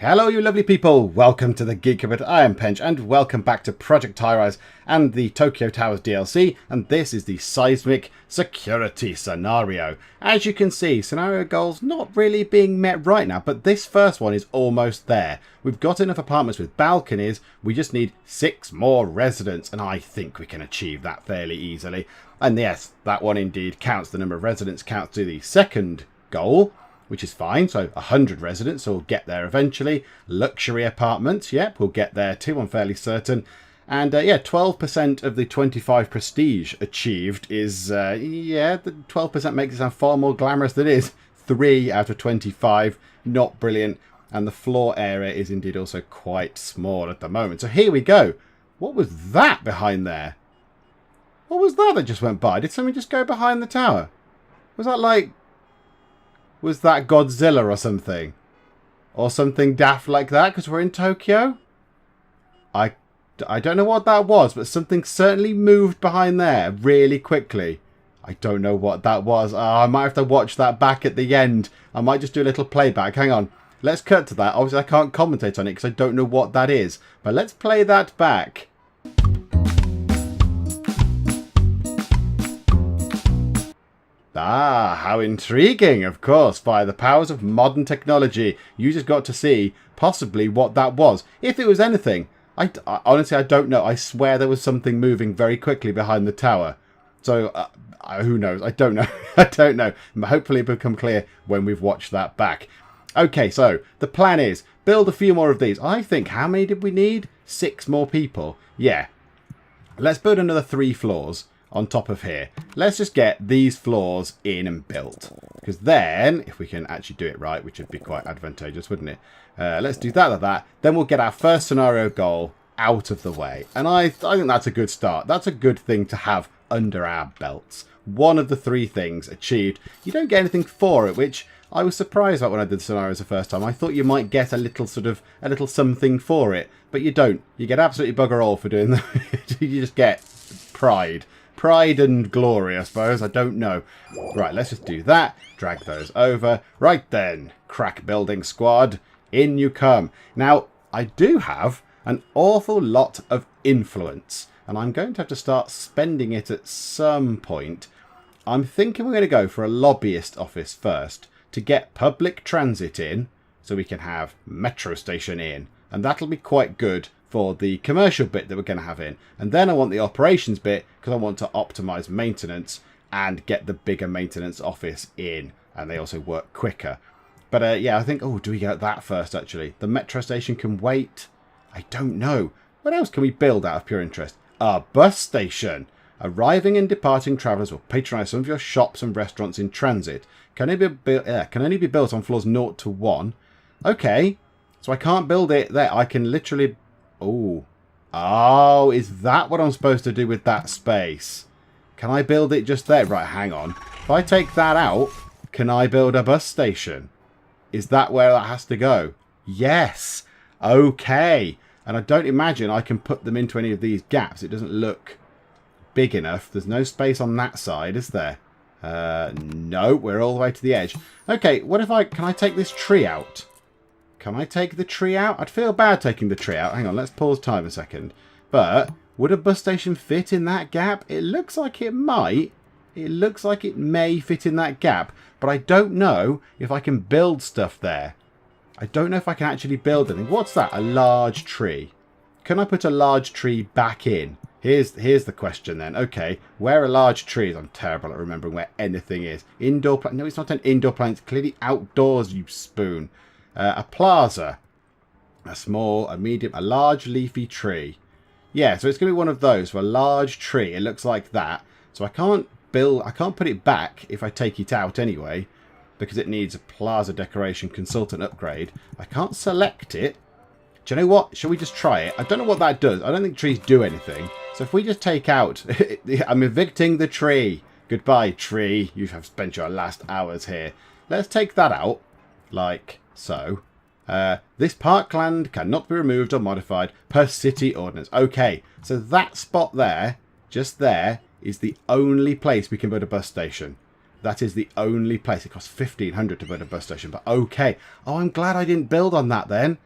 Hello you lovely people, welcome to the Geek. I am Pench and welcome back to Project Highrise and the Tokyo Towers DLC, and this is the Seismic Security scenario. As you can see, scenario goals not really being met right now, but this first one is almost there. We've got enough apartments with balconies, we just need 6 more residents, and I think we can achieve that fairly easily. And yes, that one indeed counts, the number of residents counts to the second goal, which is fine. So 100 residents, so we'll get there eventually. Luxury apartments, yep, we'll get there too, I'm fairly certain. And yeah, 12% of the 25 prestige achieved is, yeah, the 12% makes it sound far more glamorous than it is. 3 out of 25, not brilliant. And the floor area is indeed also quite small at the moment. So here we go. What was that behind there? What was that just went by? Did something just go behind the tower? Was that like... Was that Godzilla or something? Or something daft like that, because we're in Tokyo? I don't know what that was, but something certainly moved behind there really quickly. I don't know what that was. I might have to watch that back at the end. I might just do a little playback. Hang on. Let's cut to that. Obviously, I can't commentate on it because I don't know what that is. But let's play that back. Ah, how intriguing, of course. By the powers of modern technology, you just got to see possibly what that was. If it was anything, I honestly, I don't know. I swear there was something moving very quickly behind the tower. So, who knows? I don't know. I don't know. Hopefully it'll become clear when we've watched that back. Okay, so the plan is build a few more of these. I think, how many did we need? 6 more people. Yeah. Let's build another 3 floors. On top of here. Let's just get these floors in and built. Because then, if we can actually do it right, which would be quite advantageous, wouldn't it? Let's do that like that. Then we'll get our first scenario goal out of the way. And I think that's a good start. That's a good thing to have under our belts. One of the 3 things achieved. You don't get anything for it, which I was surprised about when I did the scenarios the first time. I thought you might get a little something for it. But you don't. You get absolutely bugger all for doing that. You just get pride. Pride and glory, I suppose. I don't know. Right, let's just do that. Drag those over. Right then, crack building squad. In you come. Now, I do have an awful lot of influence. And I'm going to have to start spending it at some point. I'm thinking we're going to go for a lobbyist office first. To get public transit in. So we can have metro station in. And that'll be quite good for the commercial bit that we're going to have in. And then I want the operations bit because I want to optimize maintenance and get the bigger maintenance office in. And they also work quicker. But yeah, I think, oh, do we get that first actually? The metro station can wait. I don't know. What else can we build out of pure interest? A bus station. Arriving and departing travellers will patronise some of your shops and restaurants in transit. Can only be built on floors 0 to 1. Okay. So I can't build it there. I can literally... Oh, is that what I'm supposed to do with that space? Can I build it just there? Right, hang on. If I take that out, can I build a bus station? Is that where that has to go? Yes. Okay. And I don't imagine I can put them into any of these gaps. It doesn't look big enough. There's no space on that side, is there? No, we're all the way to the edge. Okay, what if can I take this tree out? Can I take the tree out? I'd feel bad taking the tree out. Hang on, let's pause time a second. But would a bus station fit in that gap? It looks like it might. It looks like it may fit in that gap. But I don't know if I can build stuff there. I don't know if I can actually build anything. What's that? A large tree. Can I put a large tree back in? Here's the question then. Okay, where are large trees? I'm terrible at remembering where anything is. Indoor plant. No, it's not an indoor plant. It's clearly outdoors, you spoon. A plaza, a small, a medium, a large leafy tree. Yeah, so it's going to be one of those for a large tree. It looks like that. So I can't put it back if I take it out anyway, because it needs a plaza decoration consultant upgrade. I can't select it. Do you know what? Shall we just try it? I don't know what that does. I don't think trees do anything. So if we just take out... I'm evicting the tree. Goodbye, tree. You have spent your last hours here. Let's take that out. Like... So, this parkland cannot be removed or modified per city ordinance. Okay, so that spot there, just there, is the only place we can build a bus station. That is the only place. It costs 1,500 to build a bus station, but okay. Oh, I'm glad I didn't build on that then.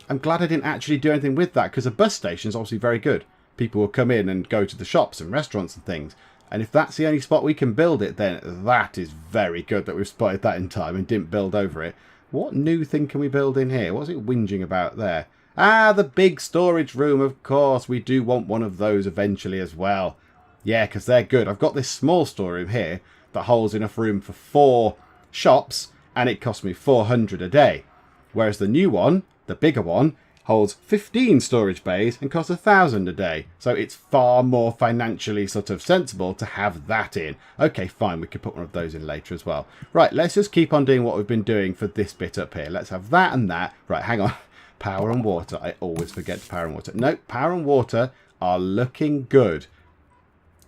I'm glad I didn't actually do anything with that, because a bus station is obviously very good. People will come in and go to the shops and restaurants and things. And if that's the only spot we can build it, then that is very good that we've spotted that in time and didn't build over it. What new thing can we build in here? What's it whinging about there? Ah, the big storage room, of course. We do want one of those eventually as well. Yeah, because they're good. I've got this small storeroom here that holds enough room for 4 shops, and it costs me 400 a day. Whereas the new one, the bigger one, holds 15 storage bays and costs 1,000 a day. So it's far more financially sort of sensible to have that in. Okay, fine, we could put one of those in later as well. Right, let's just keep on doing what we've been doing for this bit up here. Let's have that and that. Right, hang on. Power and water. I always forget power and water. No, power and water are looking good.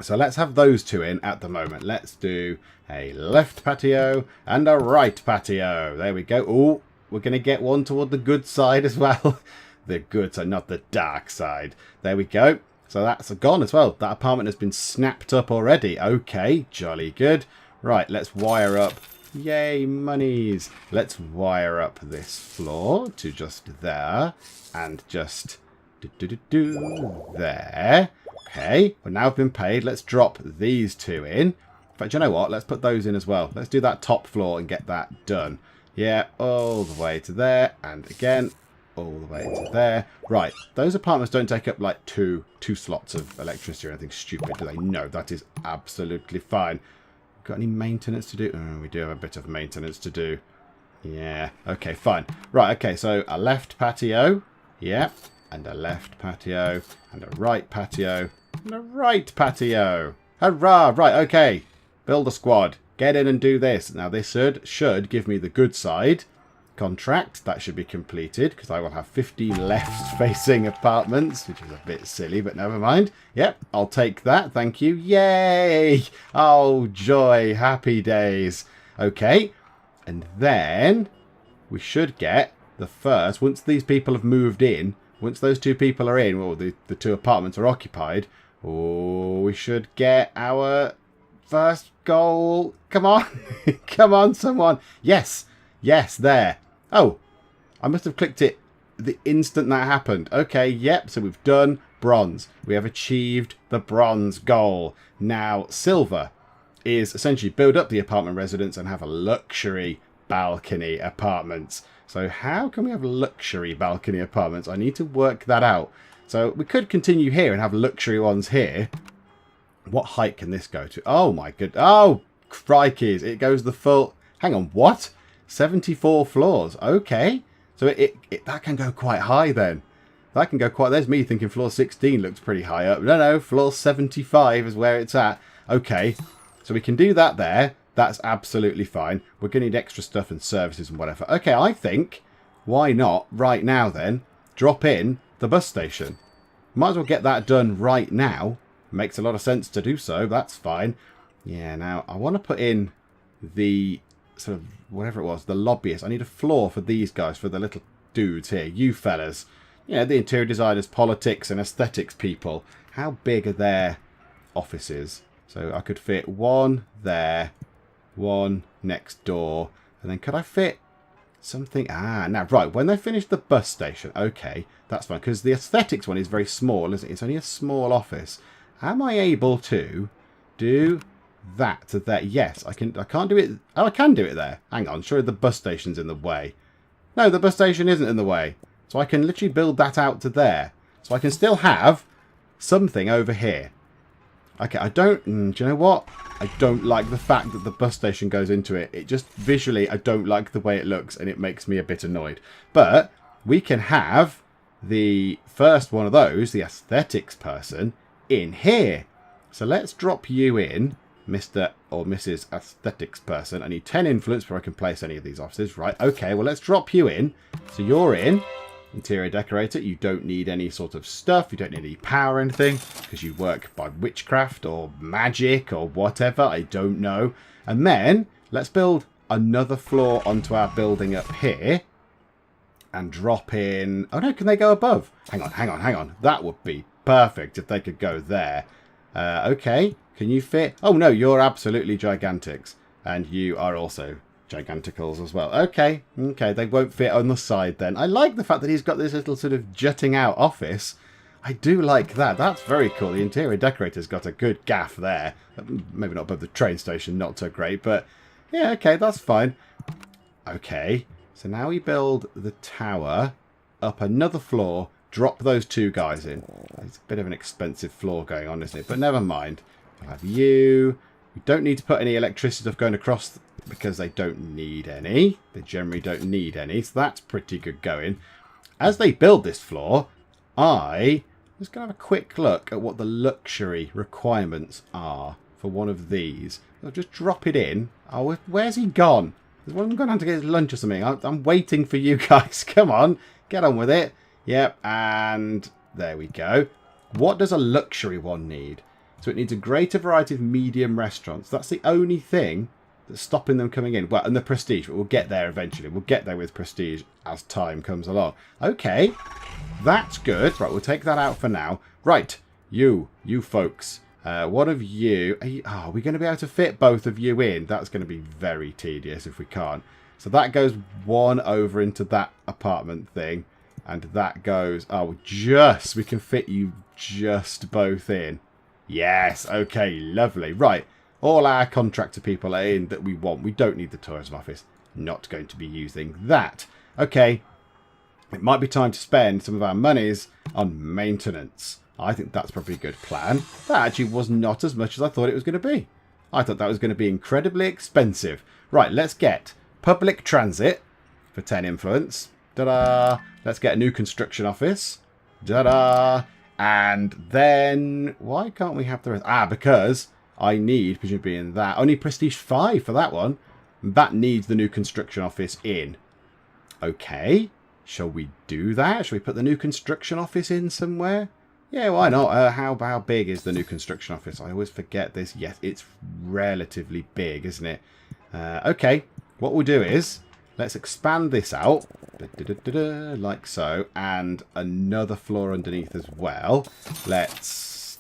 So let's have those 2 in at the moment. Let's do a left patio and a right patio. There we go. Oh, we're going to get one toward the good side as well. The good side, not the dark side. There we go. So that's gone as well. That apartment has been snapped up already. Okay, jolly good. Right, let's wire up. Yay, monies. Let's wire up this floor to just there. And just there. Okay, well now I've been paid. Let's drop these 2 in. In fact, you know what? Let's put those in as well. Let's do that top floor and get that done. Yeah, all the way to there. And again, all the way to there. Right, those apartments don't take up like two slots of electricity or anything stupid, do they? No, that is absolutely fine. Got any maintenance to do? Oh, we do have a bit of maintenance to do. Yeah, okay, fine. Right, okay, so a left patio. Yeah, and a left patio. And a right patio. And a right patio. Hurrah! Right, okay. Build a squad. Get in and do this. Now, this should give me the good side. Contract. That should be completed, because I will have 50 left-facing apartments, which is a bit silly, but never mind. Yep, I'll take that. Thank you. Yay! Oh, joy. Happy days. Okay. And then we should get the first, once these people have moved in, once those 2 people are in, well, the 2 apartments are occupied, oh, we should get our first goal. Come on. Come on, someone. Yes. Yes, there. Oh, I must have clicked it the instant that happened. Okay, yep, so we've done bronze. We have achieved the bronze goal. Now, silver is essentially build up the apartment residence and have a luxury balcony apartments. So how can we have luxury balcony apartments? I need to work that out. So we could continue here and have luxury ones here. What height can this go to? Oh, my good. Oh, crikeys. It goes the full... Hang on, what? 74 floors. Okay. So that can go quite high then. That can go quite... There's me thinking floor 16 looks pretty high up. No, floor 75 is where it's at. Okay. So we can do that there. That's absolutely fine. We're going to need extra stuff and services and whatever. Okay, I think, why not, right now then, drop in the bus station. Might as well get that done right now. Makes a lot of sense to do so. That's fine. Yeah, now, I want to put in the... sort of whatever it was, the lobbyists. I need a floor for these guys, for the little dudes here, you fellas. You know, the interior designers, politics and aesthetics people. How big are their offices? So I could fit one there, one next door, and then could I fit something? Ah, now, right, when they finish the bus station, okay, that's fine, because the aesthetics one is very small, isn't it? It's only a small office. Am I able to do... that to there? Yes, I can't do it. Oh, I can do it there. Hang on, surely the bus station's in the way. No, the bus station isn't in the way. So I can literally build that out to there. So I can still have something over here. Okay, I don't... do you know what? I don't like the fact that the bus station goes into it. It just, visually, I don't like the way it looks, and it makes me a bit annoyed. But we can have the first one of those, the aesthetics person, in here. So let's drop you in, Mr. or Mrs. Aesthetics person. I need 10 influence before I can place any of these offices. Right, okay, well, let's drop you in. So you're in. Interior decorator. You don't need any sort of stuff. You don't need any power or anything, because you work by witchcraft or magic or whatever. I don't know. And then let's build another floor onto our building up here. And drop in... oh, no, can they go above? Hang on. That would be perfect if they could go there. Okay. Can you fit? Oh, no, you're absolutely gigantics. And you are also Giganticals as well. Okay, they won't fit on the side then. I like the fact that he's got this little sort of jutting out office. I do like that. That's very cool. The interior decorator's got a good gaff there. Maybe not above the train station, not so great, but yeah, okay, that's fine. Okay, so now we build the tower up another floor, drop those 2 guys in. It's a bit of an expensive floor going on, isn't it? But never mind. I'll have you. We don't need to put any electricity stuff going across because they don't need any. They generally don't need any, so that's pretty good going. As they build this floor, I'm just going to have a quick look at what the luxury requirements are for one of these. I'll just drop it in. Oh, where's he gone? Is one of them going on to get his lunch or something? I'm waiting for you guys. Come on, get on with it. Yep, and there we go. What does a luxury one need? So it needs a greater variety of medium restaurants. That's the only thing that's stopping them coming in. Well, and the prestige, but we'll get there eventually. We'll get there with prestige as time comes along. Okay, that's good. Right, we'll take that out for now. Right, you folks. One of you... Are we going to be able to fit both of you in? That's going to be very tedious if we can't. So that goes one over into that apartment thing. And that goes... Oh, just... We can fit you just both in. Yes, okay, lovely. Right, all our contractor people are in that we want. We don't need the tourism office. Not going to be using that. Okay, it might be time to spend some of our monies on maintenance. I think that's probably a good plan. That actually was not as much as I thought it was going to be. I thought that was going to be incredibly expensive. Right, let's get public transit for 10 influence. Ta-da! Let's get a new construction office. Ta-da! And then, why can't we have the rest? Ah, because I need, presumably in that, only prestige 5 for that one. That needs the new construction office in. Okay, shall we do that? Shall we put the new construction office in somewhere? Yeah, why not? How big is the new construction office? I always forget this. Yes, it's relatively big, isn't it? Okay, what we'll do is, let's expand this out. Like so. And another floor underneath as well. Let's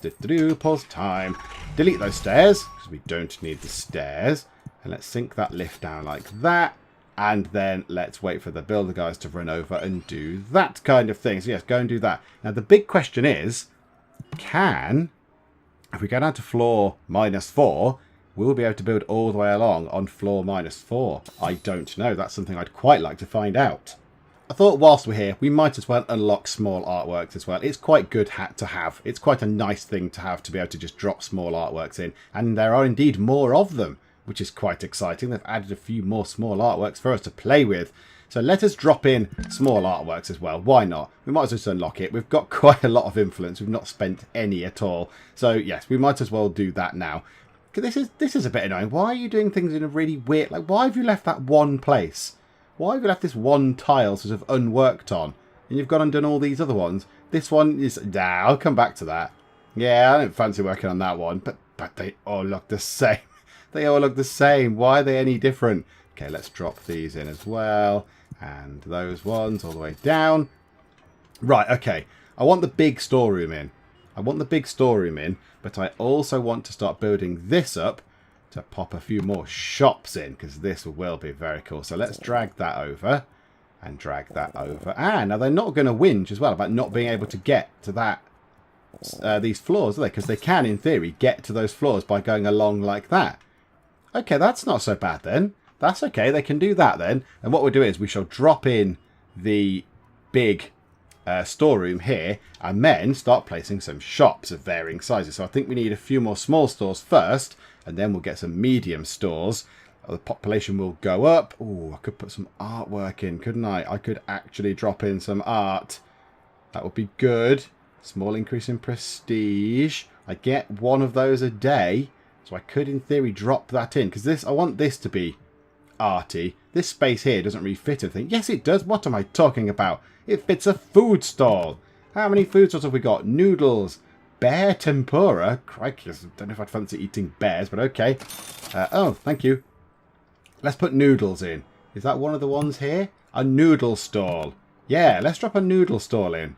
pause time. Delete those stairs, because we don't need the stairs. And let's sink that lift down like that. And then let's wait for the builder guys to run over and do that kind of thing. So yes, go and do that. Now the big question is, if we go down to floor -4, we'll be able to build all the way along on floor -4. I don't know. That's something I'd quite like to find out. I thought whilst we're here, we might as well unlock small artworks as well. It's quite good to have. It's quite a nice thing to have, to be able to just drop small artworks in. And there are indeed more of them, which is quite exciting. They've added a few more small artworks for us to play with. So let us drop in small artworks as well. Why not? We might as well just unlock it. We've got quite a lot of influence. We've not spent any at all. So yes, we might as well do that now. This is a bit annoying. Why are you doing things in a really weird... Like, why have you left that one place? Why have you left this one tile sort of unworked on? And you've gone and done all these other ones. This one is... Nah, I'll come back to that. Yeah, I don't fancy working on that one. But they all look the same. They all look the same. Why are they any different? Okay, let's drop these in as well. And those ones all the way down. Right, okay. I want the big storeroom in. But I also want to start building this up to pop a few more shops in, because this will be very cool. So let's drag that over and drag that over. And now they're not going to whinge as well about not being able to get to that these floors, are they? Because they can, in theory, get to those floors by going along like that. Okay, that's not so bad then. That's okay, they can do that then. And what we'll do is we shall drop in the big storeroom here and then start placing some shops of varying sizes. So I think we need a few more small stores first, and then we'll get some medium stores. The population will go up. Oh, I could put some artwork in, couldn't I? I could actually drop in some art. That would be good. Small increase in prestige. I get one of those a day, so I could in theory drop that in, because I want this to be arty. This space here doesn't really fit anything. Yes, it does. What am I talking about? It fits a food stall. How many food stalls have we got? Noodles, bear tempura. Crikey, I don't know if I'd fancy eating bears, but okay. Oh, thank you. Let's put noodles in. Is that one of the ones here? A noodle stall. Yeah, let's drop a noodle stall in.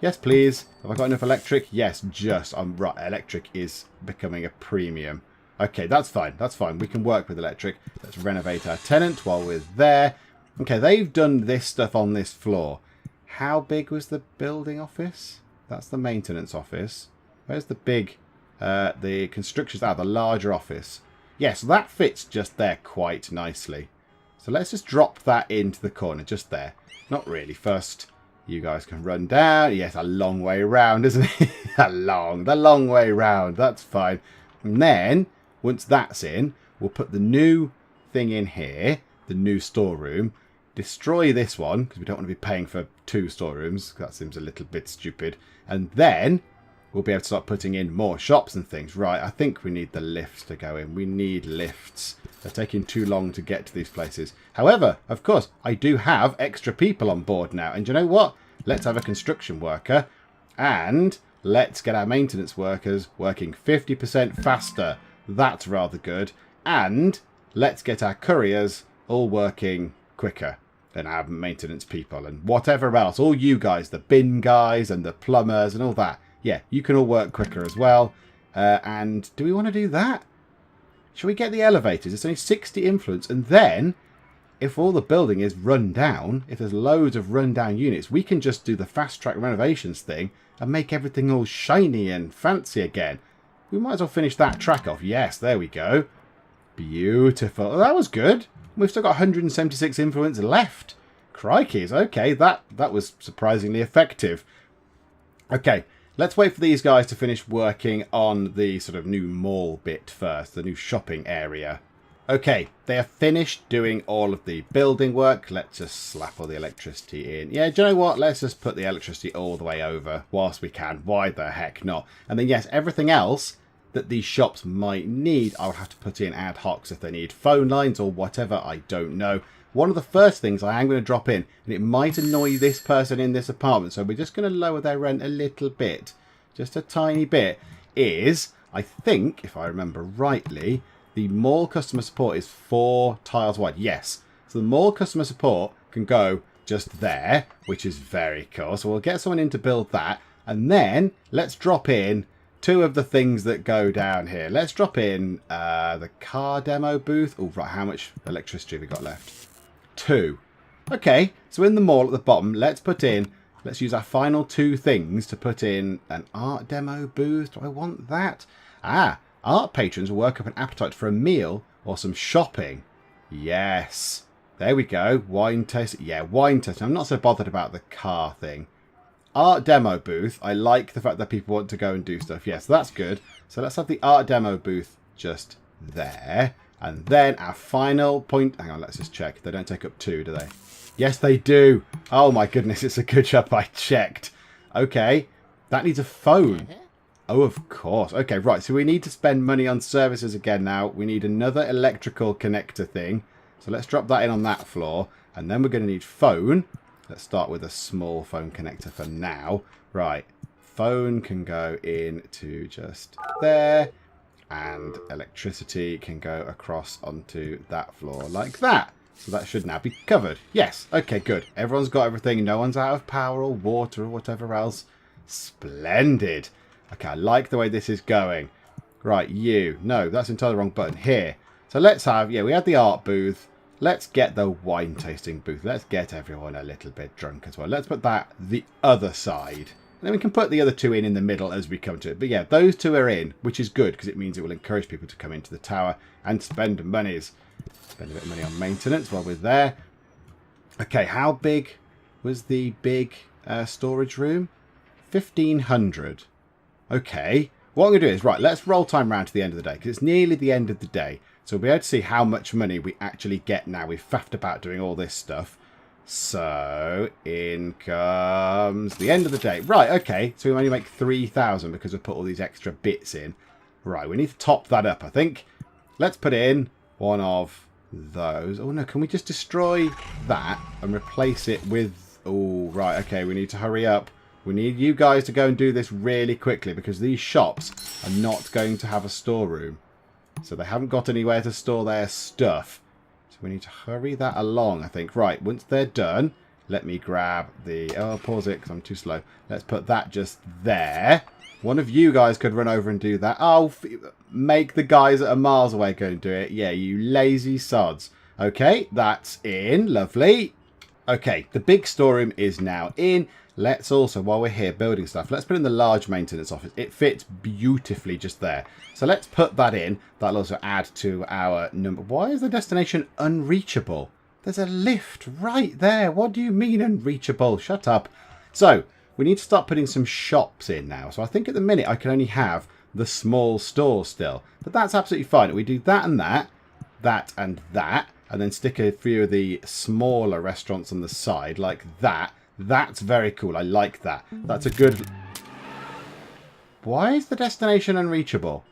Yes, please. Have I got enough electric? Yes, just. I'm right. Electric is becoming a premium. Okay, that's fine. That's fine. We can work with electric. Let's renovate our tenant while we're there. Okay, they've done this stuff on this floor. How big was the building office? That's the maintenance office. Where's the big... the construction's out, the larger office. Yes, that fits just there quite nicely. So let's just drop that into the corner, just there. Not really. First, you guys can run down. Yes, a long way round, isn't it? the long way round. That's fine. And then, once that's in, we'll put the new thing in here, the new storeroom. Destroy this one, because we don't want to be paying for 2 storerooms. That seems a little bit stupid. And then we'll be able to start putting in more shops and things. Right, I think we need the lifts to go in. We need lifts. They're taking too long to get to these places. However, of course, I do have extra people on board now. And you know what? Let's have a construction worker. And let's get our maintenance workers working 50% faster. That's rather good. And let's get our couriers all working quicker. And our maintenance people and whatever else. All you guys, the bin guys and the plumbers and all that. Yeah, you can all work quicker as well. And do we want to do that? Shall we get the elevators? It's only 60 influence. And then, if all the building is run down, if there's loads of run down units, we can just do the fast track renovations thing and make everything all shiny and fancy again. We might as well finish that track off. Yes, there we go. Beautiful. Oh, that was good. We've still got 176 influence left. Crikeys. Okay, that was surprisingly effective. Okay. Let's wait for these guys to finish working on the sort of new mall bit first, the new shopping area. Okay, they are finished doing all of the building work. Let's just slap all the electricity in. Yeah, do you know what? Let's just put the electricity all the way over whilst we can. Why the heck not? And then, yes, everything else that these shops might need, I'll have to put in ad hocs if they need phone lines or whatever. I don't know. One of the first things I am going to drop in, and it might annoy this person in this apartment, so we're just going to lower their rent a little bit, just a tiny bit, is, I think, if I remember rightly, the mall customer support is 4 tiles wide. Yes, so the mall customer support can go just there, which is very cool. So we'll get someone in to build that, and then let's drop in 2 of the things that go down here. Let's drop in the car demo booth. Oh, right, how much electricity have we got left? 2. Okay, so in the mall at the bottom, let's use our final 2 things to put in an art demo booth. Do I want that? Ah, art patrons will work up an appetite for a meal or some shopping. Yes. There we go. Wine taste. Yeah, wine taste. I'm not so bothered about the car thing. Art demo booth. I like the fact that people want to go and do stuff. Yes, that's good. So let's have the art demo booth just there. And then our final point... Hang on, let's just check. They don't take up 2, do they? Yes, they do. Oh, my goodness. It's a good job I checked. Okay. That needs a phone. Oh, of course. Okay, right. So we need to spend money on services again now. We need another electrical connector thing. So let's drop that in on that floor. And then we're going to need phone. Let's start with a small phone connector for now. Right. Phone can go into just there. And electricity can go across onto that floor like that. So that should now be covered. Yes. Okay, good. Everyone's got everything. No one's out of power or water or whatever else. Splendid. Okay, I like the way this is going. Right, you. No, that's entirely the wrong button. Here. So let's have... Yeah, we had the art booth. Let's get the wine tasting booth. Let's get everyone a little bit drunk as well. Let's put that the other side. And then we can put the other 2 in the middle as we come to it. But yeah, those 2 are in, which is good because it means it will encourage people to come into the tower and spend monies. Spend a bit of money on maintenance while we're there. Okay, how big was the big storage room? 1,500. Okay, what I'm going to do is, right, let's roll time round to the end of the day because it's nearly the end of the day. So we'll be able to see how much money we actually get now. We've faffed about doing all this stuff. So, in comes the end of the day. Right, okay. So we only make 3,000 because we've put all these extra bits in. Right, we need to top that up, I think. Let's put in one of those. Oh, no, can we just destroy that and replace it with... Oh, right, okay. We need to hurry up. We need you guys to go and do this really quickly because these shops are not going to have a storeroom. So they haven't got anywhere to store their stuff. So we need to hurry that along, I think. Right, once they're done, Let me grab the... Oh, I'll pause it because I'm too slow. Let's put that just there. One of you guys could run over and do that. Oh, make the guys that are miles away go and do it. Yeah, you lazy sods. Okay, that's in. Lovely. Okay, the big storeroom is now in. Let's also, while we're here building stuff, let's put in the large maintenance office. It fits beautifully just there. So let's put that in. That'll also add to our number. Why is the destination unreachable? There's a lift right there. What do you mean unreachable? Shut up. So we need to start putting some shops in now. So I think at the minute I can only have the small store still. But that's absolutely fine. We do that and that, and then stick a few of the smaller restaurants on the side like that. That's very cool. I like that. That's a good... Why is the destination unreachable?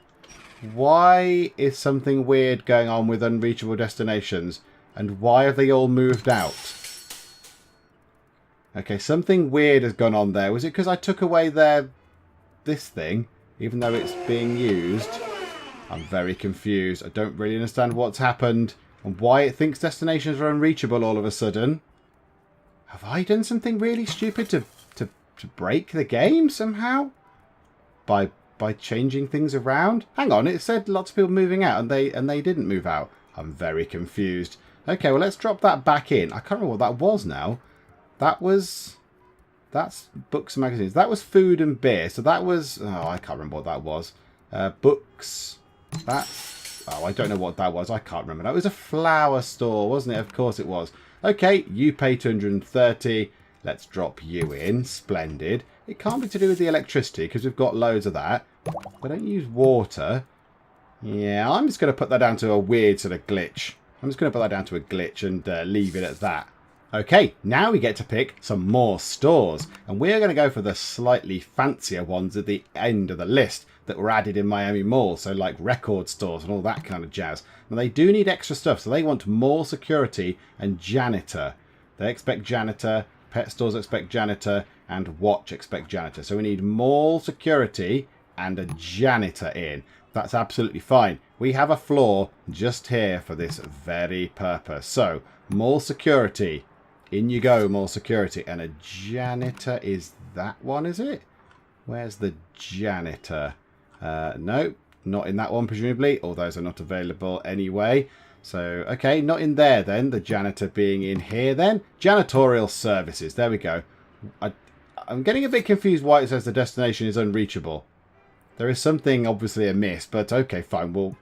Why is something weird going on with unreachable destinations? And why have they all moved out? Okay, something weird has gone on there. Was it because I took away this thing, even though it's being used? I'm very confused. I don't really understand what's happened and why it thinks destinations are unreachable all of a sudden. Have I done something really stupid to break the game somehow? By changing things around? Hang on, it said lots of people moving out and they didn't move out. I'm very confused. Okay, well let's drop that back in. I can't remember what that was now. That's books and magazines. That was food and beer. So that was... Oh, I can't remember what that was. Books. Oh, I don't know what that was. I can't remember. That was a flower store, wasn't it? Of course it was. Okay, you pay 230. Let's drop you in. Splendid. It can't be to do with the electricity because we've got loads of that. We don't use water. Yeah, I'm just going to put that down to a weird sort of glitch. I'm just going to put that down to a glitch and leave it at that. Okay, now we get to pick some more stores. And we're going to go for the slightly fancier ones at the end of the list that were added in Miami Mall. So like record stores and all that kind of jazz. And they do need extra stuff. So they want mall security and janitor. They expect janitor. Pet stores expect janitor. And watch expect janitor. So we need mall security and a janitor in. That's absolutely fine. We have a floor just here for this very purpose. So mall security. In you go, mall security. And a janitor is that one, is it? Where's the janitor? No, not in that one, presumably. All those are not available anyway. So, okay, not in there then. The janitor being in here then. Janitorial services. There we go. I'm getting a bit confused why it says the destination is unreachable. There is something obviously amiss, but okay, fine. We'll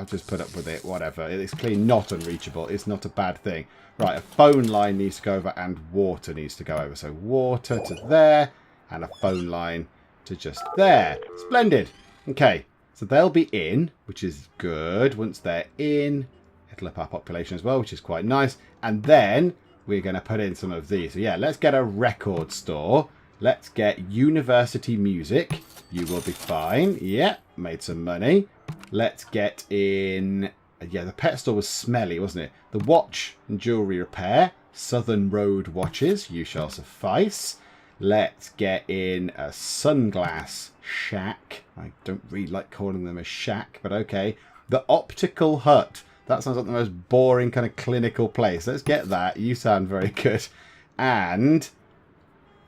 just put up with it. Whatever. It's clearly not unreachable. It's not a bad thing. Right, a phone line needs to go over and water needs to go over. So water to there and a phone line to just there. Splendid. Okay, so they'll be in, which is good. Once they're in, it'll up our population as well, which is quite nice. And then we're going to put in some of these. So yeah, let's get a record store. Let's get university music. You will be fine. Yeah, made some money. Let's get in... Yeah, the pet store was smelly, wasn't it? The watch and jewellery repair. Southern Road watches. You shall suffice. Let's get in a sunglass shack. I don't really like calling them a shack, but okay. The optical hut. That sounds like the most boring kind of clinical place. Let's get that. You sound very good. And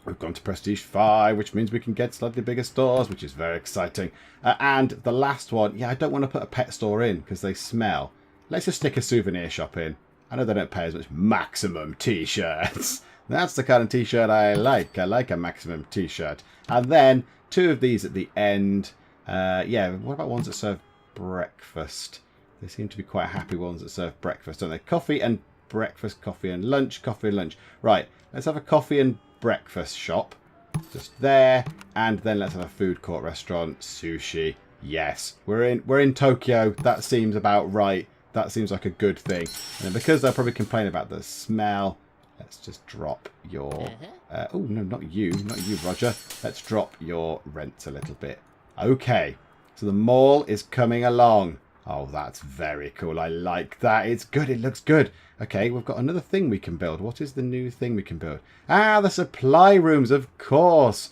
we've gone to Prestige 5, which means we can get slightly bigger stores, which is very exciting. And the last one, yeah, I don't want to put a pet store in because they smell. Let's just stick a souvenir shop in. I know they don't pay as much. Maximum t-shirts. That's the kind of t-shirt I like. I like a maximum t-shirt. And then 2 of these at the end. Yeah, what about ones that serve breakfast? They seem to be quite happy ones that serve breakfast, don't they? Coffee and breakfast, coffee and lunch, coffee and lunch. Right, let's have a coffee and breakfast shop. Just there. And then let's have a food court restaurant. Sushi. Yes. We're in Tokyo. That seems about right. That seems like a good thing. And then because they'll probably complain about the smell, let's just drop your... oh, no, not you. Not you, Roger. Let's drop your rents a little bit. Okay. So the mall is coming along. Oh, that's very cool. I like that. It's good. It looks good. Okay, we've got another thing we can build. What is the new thing we can build? Ah, the supply rooms, of course.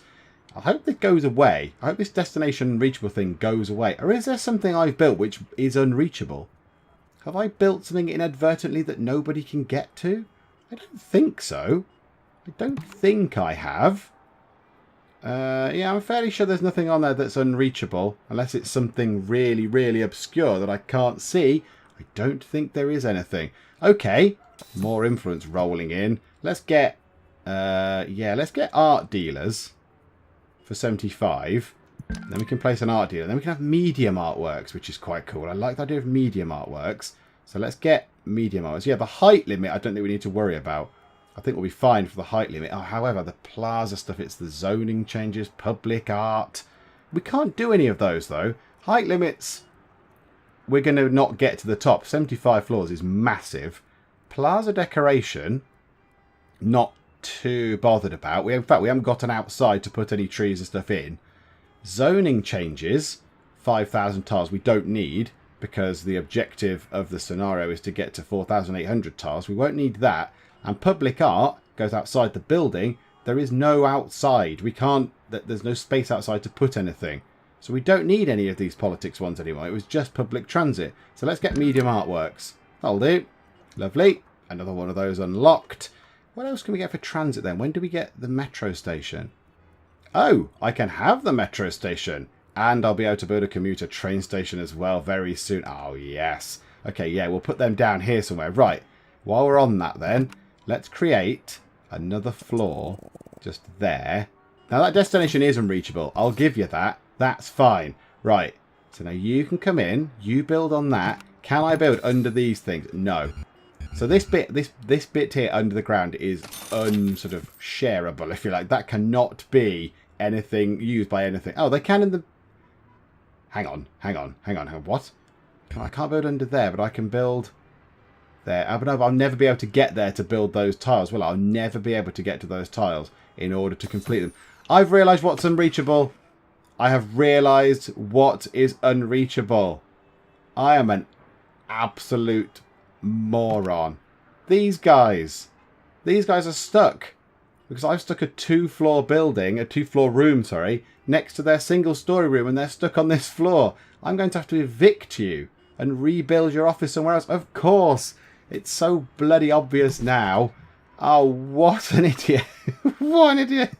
I hope it goes away. I hope this destination unreachable thing goes away. Or is there something I've built which is unreachable? Have I built something inadvertently that nobody can get to? I don't think so. I don't think I have. Yeah, I'm fairly sure there's nothing on there that's unreachable. Unless it's something really, really obscure that I can't see. I don't think there is anything. Okay, more influence rolling in. Let's get, yeah, let's get art dealers for 75. Then we can place an art dealer. Then we can have medium artworks, which is quite cool. I like the idea of medium artworks. So let's get medium artworks. Yeah, the height limit I don't think we need to worry about. I think we'll be fine for the height limit. Oh, however, the plaza stuff, it's the zoning changes, public art. We can't do any of those, though. Height limits, we're going to not get to the top. 75 floors is massive. Plaza decoration, not too bothered about. In fact, we haven't got an outside to put any trees and stuff in. Zoning changes, 5,000 tiles we don't need, because the objective of the scenario is to get to 4,800 tiles. We won't need that. And public art goes outside the building. There is no outside. We can't, there's no space outside to put anything. So we don't need any of these politics ones anymore. It was just public transit. So let's get medium artworks. That'll do. Lovely. Another one of those unlocked. What else can we get for transit then? When do we get the metro station? Oh, I can have the metro station. And I'll be able to build a commuter train station as well very soon. Oh, yes. Okay, yeah, we'll put them down here somewhere. Right. While we're on that then, let's create another floor just there. Now that destination is unreachable. I'll give you that. That's fine. Right. So now you can come in. You build on that. Can I build under these things? No. So this bit, this bit here under the ground is sort of shareable, if you like. That cannot be anything used by anything. Oh, they can in the... Hang on. What? I can't build under there, but I can build... there. But no, I'll never be able to get there to build those tiles. Well, I'll never be able to get to those tiles in order to complete them. I've realised what's unreachable. I have realised what is unreachable. I am an absolute moron. These guys are stuck. Because I've stuck a two-floor building, a two-floor room, sorry, next to their single-story room, and they're stuck on this floor. I'm going to have to evict you and rebuild your office somewhere else. Of course. It's so bloody obvious now. Oh, what an idiot. What an idiot.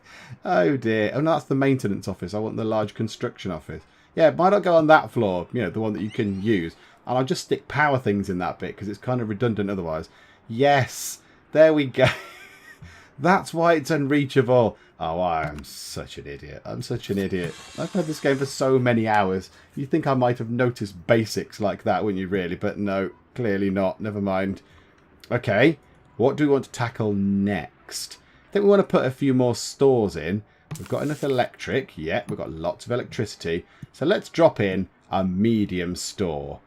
Oh, dear. Oh, no, that's the maintenance office. I want the large construction office. Yeah, why not go on that floor? You know, the one that you can use. And I'll just stick power things in that bit because it's kind of redundant otherwise. Yes. There we go. That's why it's unreachable. Oh, I am such an idiot. I'm such an idiot. I've played this game for so many hours. You'd think I might have noticed basics like that, wouldn't you, really? But no, clearly not. Never mind. Okay, what do we want to tackle next? I think we want to put a few more stores in. We've got enough electric. Yeah, we've got lots of electricity. So let's drop in a medium store.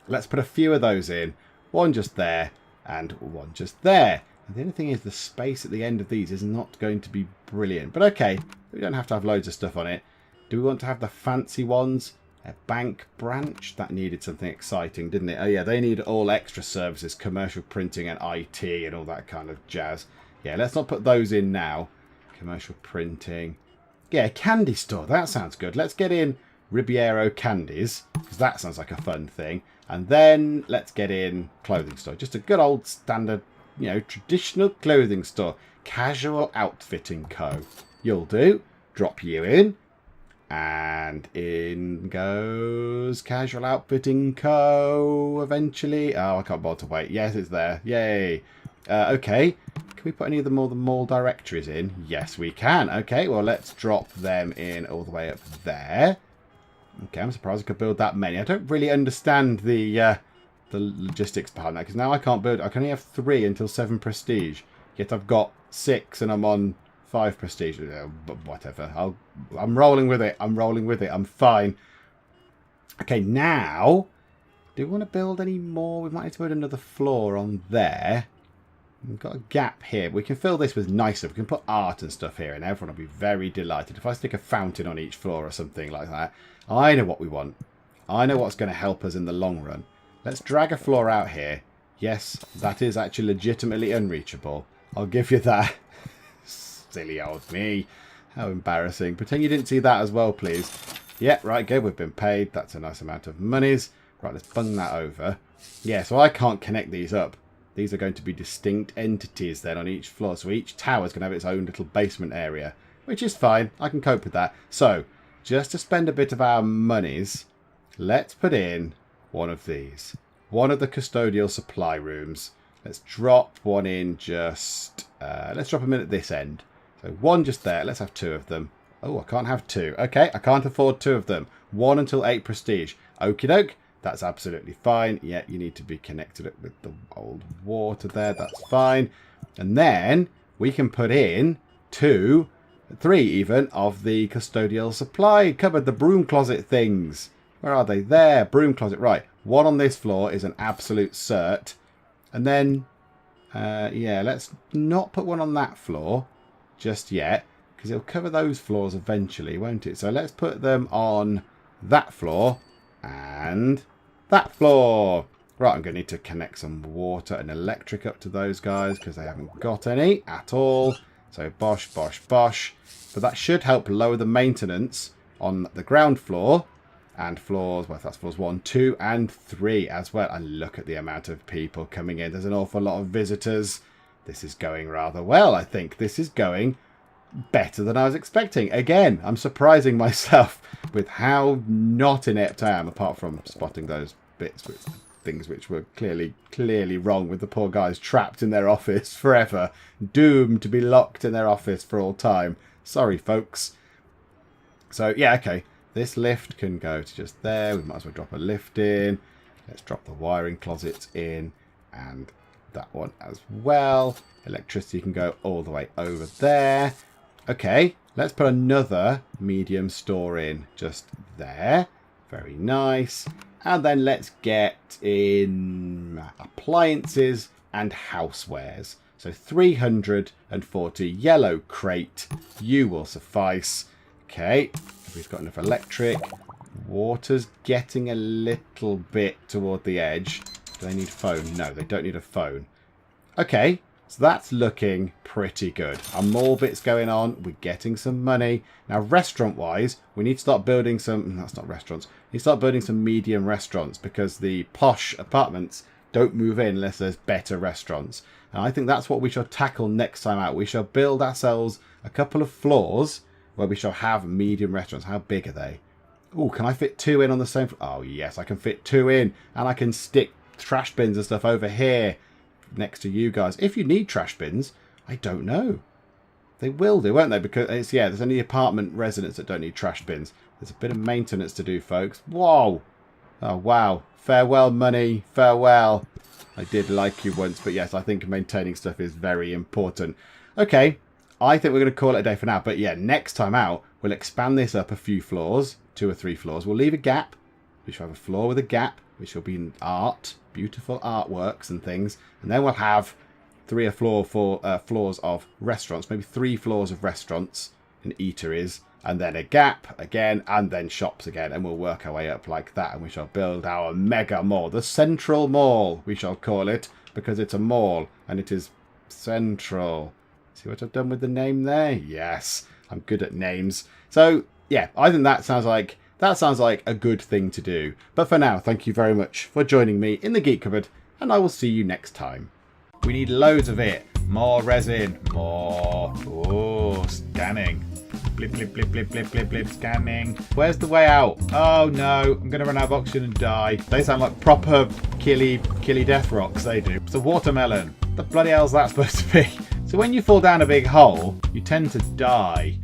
Let's put a few of those in. One just there and one just there. The only thing is the space at the end of these is not going to be brilliant. But okay, we don't have to have loads of stuff on it. Do we want to have the fancy ones? A bank branch? That needed something exciting, didn't it? Oh yeah, they need all extra services, commercial printing and IT and all that kind of jazz. Yeah, let's not put those in now. Commercial printing. Yeah, candy store. That sounds good. Let's get in Ribeiro candies, because that sounds like a fun thing. And then let's get in clothing store. Just a good old standard, you know, traditional clothing store. Casual Outfitting Co. You'll do. Drop you in. And in goes Casual Outfitting Co. eventually. Oh, I can't bother to wait. Yes, it's there. Yay. Okay. Can we put any of the more the mall directories in? Yes, we can. Okay, well, let's drop them in all the way up there. Okay, I'm surprised I could build that many. I don't really understand the logistics behind that, because now I can't build. I can only have 3 until 7 prestige. Yet I've got 6 and I'm on 5 prestige. But whatever. I'm rolling with it. I'm rolling with it. I'm fine. Okay, now, do we want to build any more? We might need to build another floor on there. We've got a gap here. We can fill this with nicer. We can put art and stuff here and everyone will be very delighted. If I stick a fountain on each floor or something like that, I know what we want. I know what's going to help us in the long run. Let's drag a floor out here. Yes, that is actually legitimately unreachable. I'll give you that. Silly old me. How embarrassing. Pretend you didn't see that as well, please. Yeah, right, good. We've been paid. That's a nice amount of monies. Right, let's bung that over. Yeah, so I can't connect these up. these are going to be distinct entities then on each floor. So each tower is going to have its own little basement area, which is fine. I can cope with that. So just to spend a bit of our monies, let's put in one of these. One of the custodial supply rooms. Let's drop one in just... let's drop them in at this end. So one just there. Let's have 2 of them. Oh, I can't have 2. Okay, I can't afford 2 of them. 1 until 8 prestige. Okie doke. That's absolutely fine. Yeah, you need to be connected with the old water there. That's fine. And then we can put in 2, 3 even, of the custodial supply cupboard, the broom closet things. Where are they? There, broom closet. Right, 1 on this floor is an absolute cert. And then, yeah, let's not put 1 on that floor just yet, because it'll cover those floors eventually, won't it? So let's put them on that floor and that floor. Right, I'm going to need to connect some water and electric up to those guys because they haven't got any at all. So bosh, bosh, bosh. But that should help lower the maintenance on the ground floor and floors, well, that's floors 1, 2 and 3 as well. And look at the amount of people coming in. There's an awful lot of visitors. This is going rather well, I think. This is going better than I was expecting. Again, I'm surprising myself with how not inept I am, apart from spotting those bits, things which were clearly wrong with the poor guys trapped in their office forever, doomed to be locked in their office for all time. Sorry, folks. So, yeah, okay. This lift can go to just there. We might as well drop a lift in. Let's drop the wiring closets in and that one as well. Electricity can go all the way over there. Okay, let's put another medium store in just there. Very nice. And then let's get in appliances and housewares. So 340 yellow crate. You will suffice. Okay, we've got enough electric. Water's getting a little bit toward the edge. Do they need a phone? No, they don't need a phone. Okay, so that's looking pretty good. Our mall bit's going on. We're getting some money. Now, restaurant-wise, we need to start building some... That's not restaurants. We need to start building some medium restaurants because the posh apartments don't move in unless there's better restaurants. And I think that's what we shall tackle next time out. We shall build ourselves a couple of floors where we shall have medium restaurants. How big are they? Oh, can I fit 2 in on the same floor? Oh, yes, I can fit 2 in. And I can stick trash bins and stuff over here next to you guys. If you need trash bins, I don't know. They will do, won't they? Because, it's, yeah, there's only apartment residents that don't need trash bins. There's a bit of maintenance to do, folks. Whoa. Oh, wow. Farewell, money. Farewell. I did like you once, but yes, I think maintaining stuff is very important. Okay. I think we're going to call it a day for now. But yeah, next time out, we'll expand this up a few floors, 2 or 3 floors. We'll leave a gap. We shall have a floor with a gap, which will be in art, beautiful artworks and things. And then we'll have 3 or 4 floors of restaurants, maybe 3 floors of restaurants and eateries. And then a gap again, and then shops again. And we'll work our way up like that. And we shall build our mega mall. The Central Mall, we shall call it, because it's a mall and it is central. See what I've done with the name there? Yes, I'm good at names. So, yeah, I think that sounds like a good thing to do. But for now, thank you very much for joining me in the Geek Cupboard, and I will see you next time. We need loads of it. More resin. More. Oh, scanning. Blip, blip, blip, blip, blip, blip, blip, scanning. Where's the way out? Oh, no. I'm going to run out of oxygen and die. They sound like proper killy death rocks, they do. It's a watermelon. What the bloody hell's that supposed to be? So when you fall down a big hole, you tend to die.